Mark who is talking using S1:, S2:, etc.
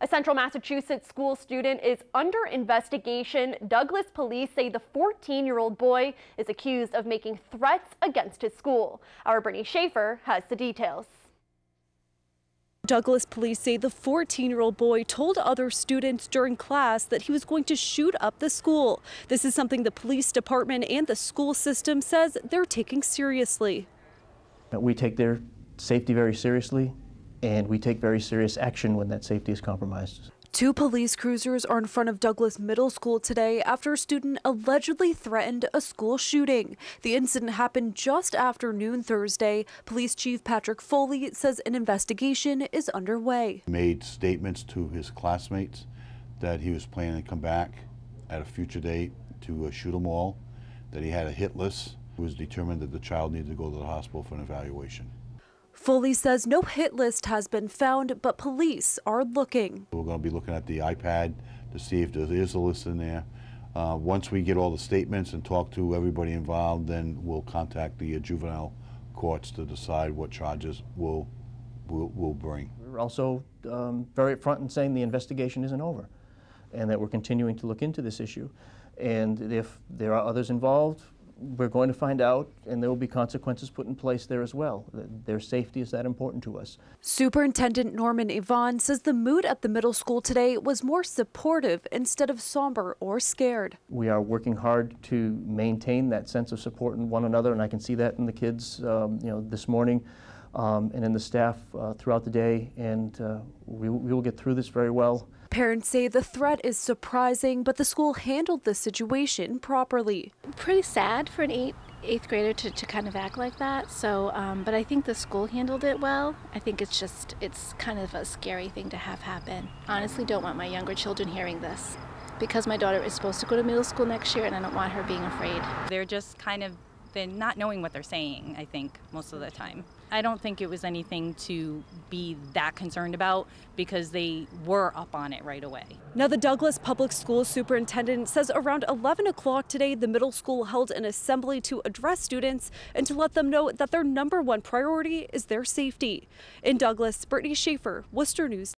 S1: A Central Massachusetts school student is under investigation. Douglas police say the 14-year-old boy is accused of making threats against his school. Our Brittany Schaefer has the details.
S2: Douglas police say the 14-year-old boy told other students during class that he was going to shoot up the school. This is something the police department and the school system says they're taking seriously.
S3: We take their safety very seriously, and we take very serious action when that safety is compromised.
S2: 2 police cruisers are in front of Douglas Middle School today after a student allegedly threatened a school shooting. The incident happened just after noon Thursday. Police Chief Patrick Foley says an investigation is underway.
S4: He made statements to his classmates that he was planning to come back at a future date to shoot them all, that he had a hit list. He was determined that the child needed to go to the hospital for an evaluation.
S2: Foley says no hit list has been found, but police are looking.
S4: We're going to be looking at the iPad to see if there is a list in there. Once we get all the statements and talk to everybody involved, then we'll contact the juvenile courts to decide what charges we'll bring.
S3: We're also very upfront in saying the investigation isn't over and that we're continuing to look into this issue. And if there are others involved, we're going to find out, and there will be consequences put in place there as well. Their safety is that important to us.
S2: Superintendent Norman Yvonne says the mood at the middle school today was more supportive instead of somber or scared.
S3: We are working hard to maintain that sense of support in one another, and I can see that in the kids this morning and in the staff throughout the day, and we will get through this very well.
S2: Parents say the threat is surprising, but the school handled the situation properly.
S5: Pretty sad for an eighth grader to kind of act like that. So, but I think the school handled it well. I think it's kind of a scary thing to have happen. Honestly, don't want my younger children hearing this because my daughter is supposed to go to middle school next year, and I don't want her being afraid.
S6: They're just kind of not knowing what they're saying, I think, most of the time. I don't think it was anything to be that concerned about because they were up on it right away.
S2: Now, the Douglas Public Schools superintendent says around 11 o'clock today, the middle school held an assembly to address students and to let them know that their #1 priority is their safety. In Douglas, Brittany Schaefer, Worcester News.